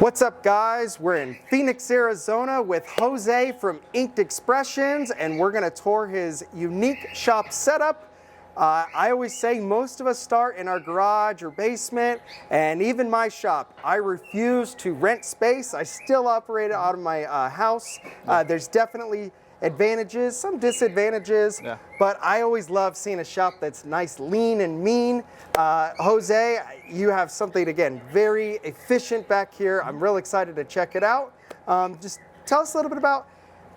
What's up, guys? We're in Phoenix, Arizona with Jose from Inked Xpressions, and we're going to tour his unique shop setup. I always say most of us start in our garage or basement, and even my shop. I refuse to rent space. I still operate out of my house. There's definitely advantages, some disadvantages, but I always love seeing a shop that's nice, lean, and mean. Jose, you have something, again, very efficient back here. I'm real excited to check it out. Just tell us a little bit about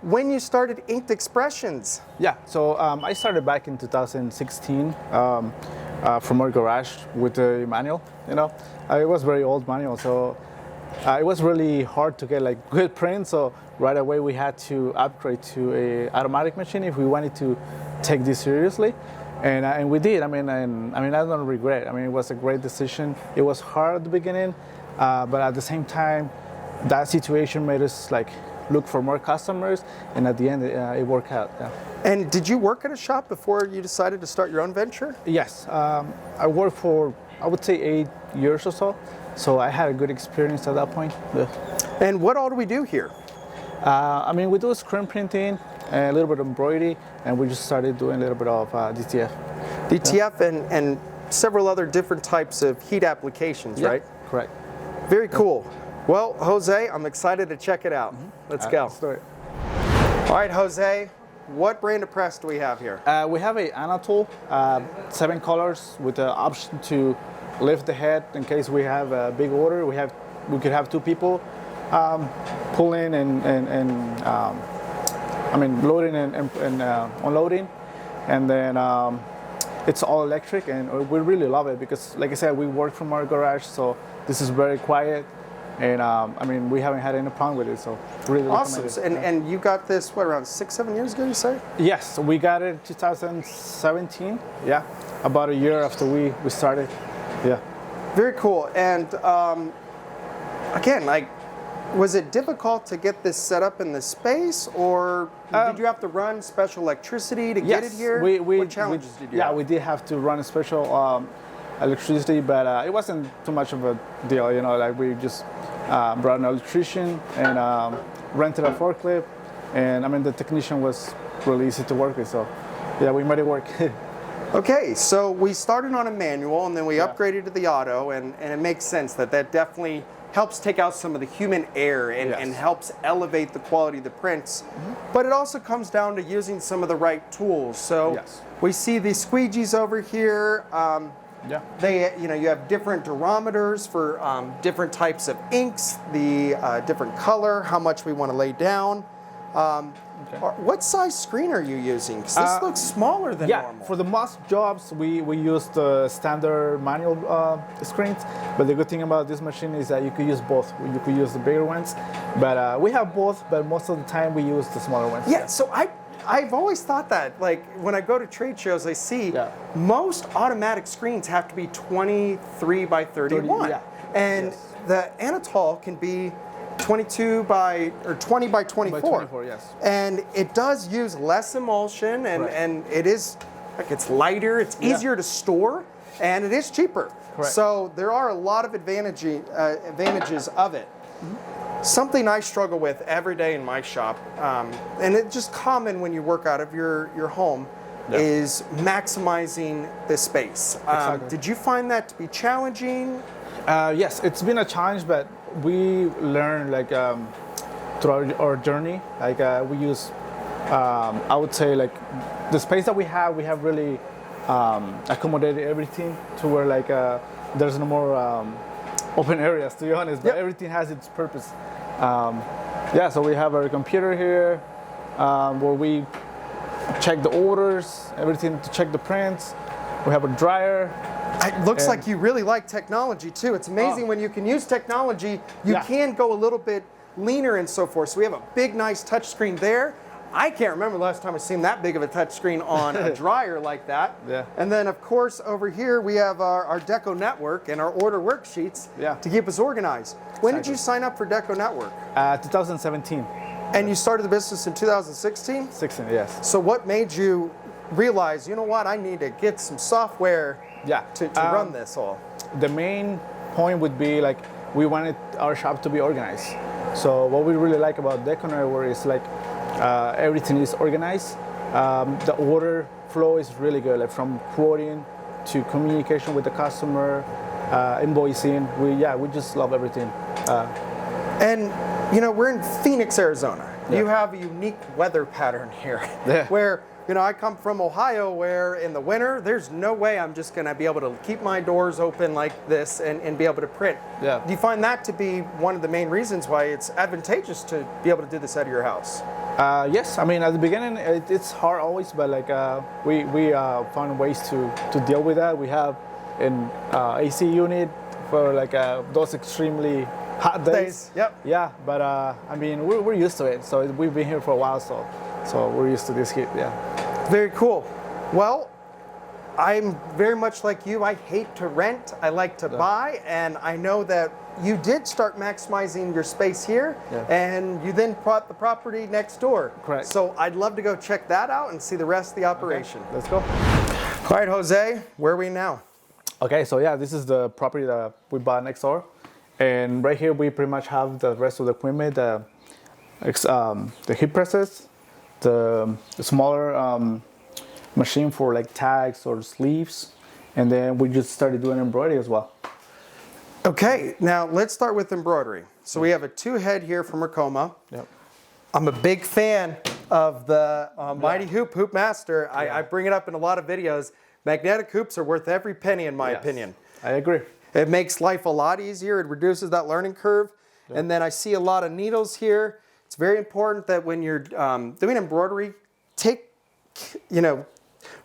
when you started Inked Xpressions. Yeah, so I started back in 2016 from our garage with a manual. You know, it was very old manual, so it was really hard to get like good print. So right away we had to upgrade to a automatic machine if we wanted to take this seriously, and we did. I mean, I don't regret. I mean, it was a great decision. It was hard at the beginning, but at the same time, that situation made us like look for more customers, and at the end it worked out. Yeah. And did you work at a shop before you decided to start your own venture? Yes, I worked for, I would say, 8 years or so. So I had a good experience at that point. Yeah. And what all do we do here? I mean, we do screen printing, a little bit of embroidery, and we just started doing a little bit of DTF. DTF and several other different types of heat applications, right? Correct. Very cool. Well, Jose, I'm excited to check it out. Let's go. Let's do it. All right, Jose, what brand of press do we have here? We have a Anatole, 7 colors with the option to lift the head in case we have a big order. We could have 2 people pulling and I mean loading and unloading, and then it's all electric, and we really love it because, like I said, we work from our garage, so this is very quiet. And I mean, we haven't had any problem with it, so really awesome. recommend it. And you got this, what, around 6-7 years ago, you say? Yes, we got it in 2017. Yeah, about a year after we started. Yeah. Very cool. And again, like, was it difficult to get this set up in the space, or did you have to run special electricity to get it here? What challenges did you have? Yeah, we did have to run a special electricity, but it wasn't too much of a deal, you know, like we just brought an electrician and rented a forklift, and I mean the technician was really easy to work with, so yeah, we made it work. Okay, so we started on a manual and then we upgraded to the auto, and it makes sense that definitely helps take out some of the human error and helps elevate the quality of the prints, but it also comes down to using some of the right tools. So we see these squeegees over here. They, you know, you have different durometers for different types of inks, the different color, how much we want to lay down. What size screen are you using? Because this looks smaller than normal. For the most jobs, we use the standard manual screens, but the good thing about this machine is that you could use both. You could use the bigger ones, but we have both, but most of the time we use the smaller ones. Yeah, so I've always thought that, like, when I go to trade shows, I see most automatic screens have to be 23 by 31. And the Anatole can be 20 by 24. Yes. And it does use less emulsion, and it is, like, it's lighter, it's easier to store, and it is cheaper. So there are a lot of advantages of it. Something I struggle with every day in my shop, and it's just common when you work out of your home, is maximizing the space. Did you find that to be challenging? Yes, it's been a challenge, but we learned, like, throughout our journey. Like, we use, I would say, like, the space that we have really accommodated everything to where, like, there's no more open areas, to be honest, but everything has its purpose. So we have our computer here where we check the orders, everything to check the prints. We have a dryer. It looks like you really like technology too. It's amazing when you can use technology, you can go a little bit leaner and so forth. So we have a big, nice touch screen there. I can't remember the last time I've seen that big of a touch screen on a dryer like that. And then, of course, over here we have our DecoNetwork and our order worksheets to keep us organized. When did you sign up for DecoNetwork? 2017. And you started the business in 2016? 16, yes. So what made you realize, you know what, I need to get some software to run this all? The main point would be, like, we wanted our shop to be organized. So what we really like about DecoNetwork is like everything is organized. The order flow is really good, like from quoting to communication with the customer, invoicing. We just love everything. And we're in Phoenix, Arizona. Yeah. You have a unique weather pattern here, Yeah. where I come from Ohio, where in the winter there's no way I'm just going to be able to keep my doors open like this and be able to print. Yeah. Do you find that to be one of the main reasons why it's advantageous to be able to do this out of your house? Yes, I mean at the beginning it's hard always, but like we found ways to deal with that. We have an AC unit for like those extremely hot days. Yep. Yeah, but I mean we're used to it. So we've been here for a while, so we're used to this heat. Yeah. Very cool. Well, I'm very much like you. I hate to rent. I like to buy, and I know that you did start maximizing your space here, and you then bought the property next door. Correct. So I'd love to go check that out and see the rest of the operation. Okay, let's go. All right, Jose, where are we now? Okay, so yeah, this is the property that we bought next door, and right here we pretty much have the rest of the equipment, the heat presses, the smaller machine for like tags or sleeves, and then we just started doing embroidery as well. Okay, now let's start with embroidery. So we have a 2-head here from Racoma. Yep. I'm a big fan of the Mighty Hoop Master. I bring it up in a lot of videos. Magnetic hoops are worth every penny in my opinion. I agree. It makes life a lot easier. It reduces that learning curve. Yep. And then I see a lot of needles here. It's very important that when you're doing embroidery,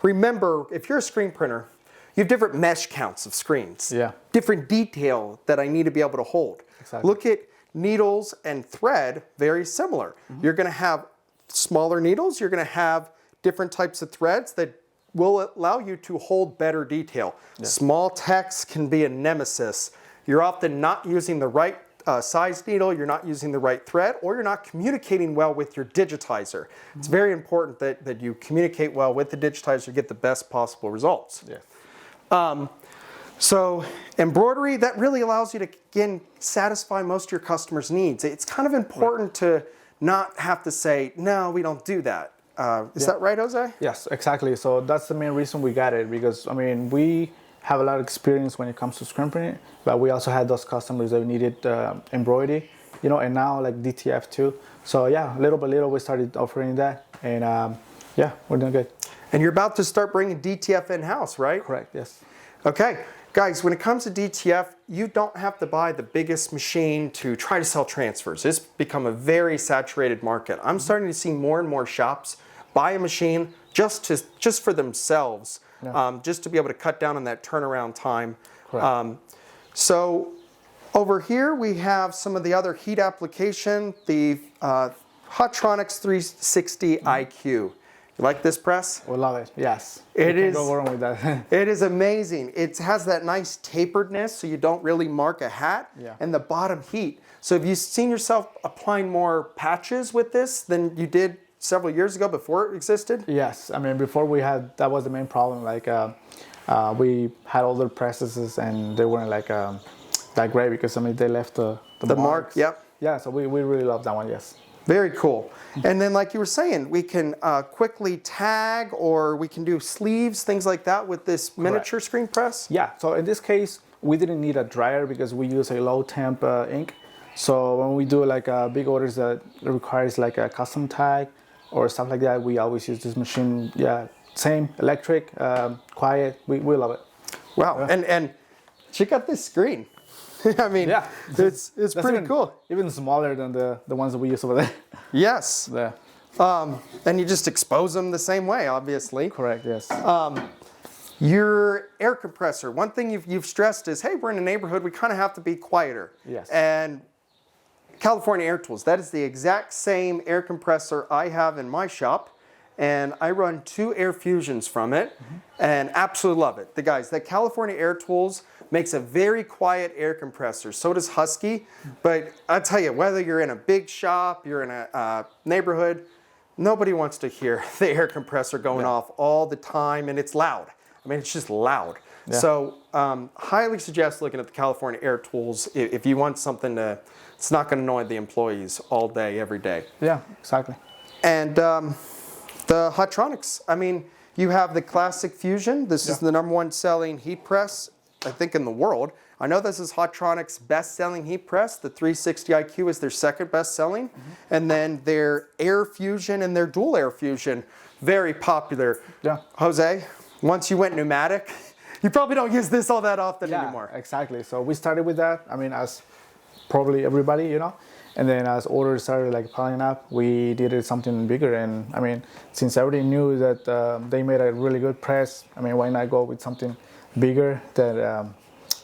remember, if you're a screen printer, you have different mesh counts of screens. Yeah. Different detail that I need to be able to hold. Exactly. Look at needles and thread, very similar. Mm-hmm. You're going to have smaller needles. You're going to have different types of threads that will allow you to hold better detail. Yeah. Small text can be a nemesis. You're often not using the right size needle, you're not using the right thread, or you're not communicating well with your digitizer. Mm-hmm. It's very important that you communicate well with the digitizer to get the best possible results. Yeah. So embroidery, that really allows you to, again, satisfy most of your customers' needs. It's kind of important to not have to say, no, we don't do that. Is that right, Jose? Yes, exactly. So that's the main reason we got it, because I mean, we have a lot of experience when it comes to screen printing, but we also had those customers that needed embroidery, and now like DTF too. So yeah, little by little we started offering that, and yeah, we're doing good. And you're about to start bringing DTF in-house, right? Correct, yes. Okay, guys, when it comes to DTF, you don't have to buy the biggest machine to try to sell transfers. It's become a very saturated market. I'm starting to see more and more shops buy a machine just for themselves, just to be able to cut down on that turnaround time. So over here we have some of the other heat application, the Hotronics 360 IQ. You like this press? We love it, yes. It is. Go wrong with that. It is amazing. It has that nice taperedness so you don't really mark a hat, and the bottom heat. So have you seen yourself applying more patches with this than you did several years ago before it existed? Yes, I mean before that was the main problem. Like we had older presses and they weren't like that great because I mean they left the mark. Yep. Yeah, so we really love that one. Yes. Very cool. And then like you were saying, we can quickly tag, or we can do sleeves, things like that with this miniature screen press. Yeah. So in this case, we didn't need a dryer because we use a low temp ink. So when we do like big orders that requires like a custom tag or stuff like that, we always use this machine. Yeah, same, electric, quiet. We love it. Wow, and check out this screen. I mean, it's pretty cool. Even smaller than the ones that we use over there. Yes. Yeah. And you just expose them the same way, obviously. Correct, yes. Your air compressor, one thing you've stressed is, hey, we're in a neighborhood, we kind of have to be quieter. Yes. And California Air Tools, that is the exact same air compressor I have in my shop, and I run 2 air fusions from it, and absolutely love it. The guys, that California Air Tools makes a very quiet air compressor. So does Husky, but I tell you, whether you're in a big shop, you're in a neighborhood, nobody wants to hear the air compressor going off all the time, and it's loud. I mean, it's just loud. Yeah. So highly suggest looking at the California Air tools if you want something it's not going to annoy the employees all day, every day. Yeah, exactly. And the Hottronics, I mean, you have the Classic Fusion. This is the #1 selling heat press, I think, in the world. I know this is Hottronics' best-selling heat press. The 360 IQ is their second best-selling. And then their Air Fusion and their Dual Air Fusion, very popular. Yeah. Jose, once you went pneumatic, you probably don't use this all that often anymore. Exactly. So we started with that. I mean, as probably everybody, you know. And then as orders started like piling up, we did something bigger. And I mean, since everybody knew that they made a really good press, I mean, why not go with something bigger that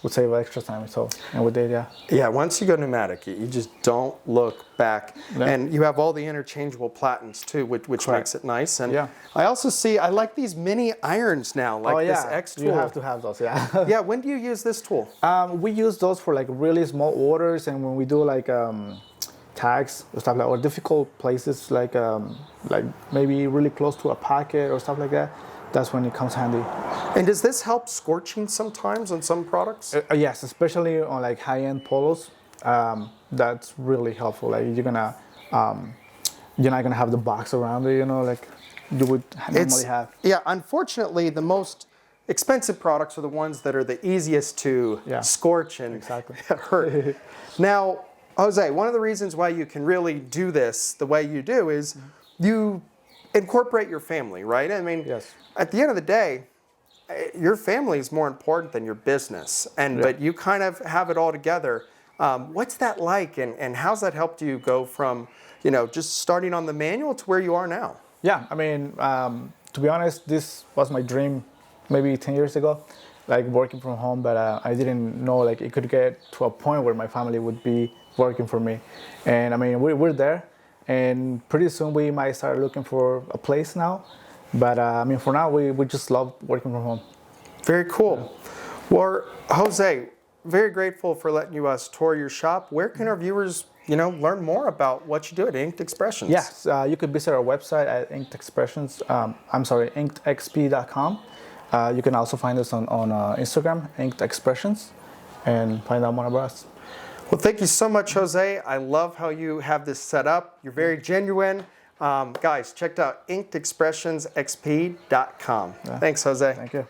would save extra time? So, and we did, yeah. Yeah, once you go pneumatic, you just don't look back. No. And you have all the interchangeable platens too, which makes it nice. And I also see, I like these mini irons now, like this X tool. You have to have those, yeah. Yeah, when do you use this tool? We use those for like really small orders, and when we do like tags or stuff like, or difficult places like maybe really close to a pocket or stuff like that. That's when it comes handy. And does this help scorching sometimes on some products? Yes, especially on like high-end polos. That's really helpful. Like you're not gonna have the box around it, you know, like you would normally have. Yeah, unfortunately, the most expensive products are the ones that are the easiest to scorch and hurt. Now, Jose, one of the reasons why you can really do this the way you do is you incorporate your family, right? I mean, at the end of the day, your family is more important than your business, but you kind of have it all together. What's that like, and how's that helped you go from, you know, just starting on the manual to where you are now? Yeah, I mean, to be honest, this was my dream maybe 10 years ago, like working from home, but I didn't know like it could get to a point where my family would be working for me. And I mean, we're there, and pretty soon we might start looking for a place now. But I mean, for now, we just love working from home. Very cool. Well, Jose, very grateful for letting us tour your shop. Where can our viewers, you know, learn more about what you do at Inked Xpressions? Yes, you could visit our website at Inked Xpressions. inkedxp.com. You can also find us on Instagram, Inked Xpressions, and find out more about us. Well, thank you so much, Jose. I love how you have this set up. You're very genuine. Guys, check out inkedxpressionsxp.com. Thanks, Jose. Thank you.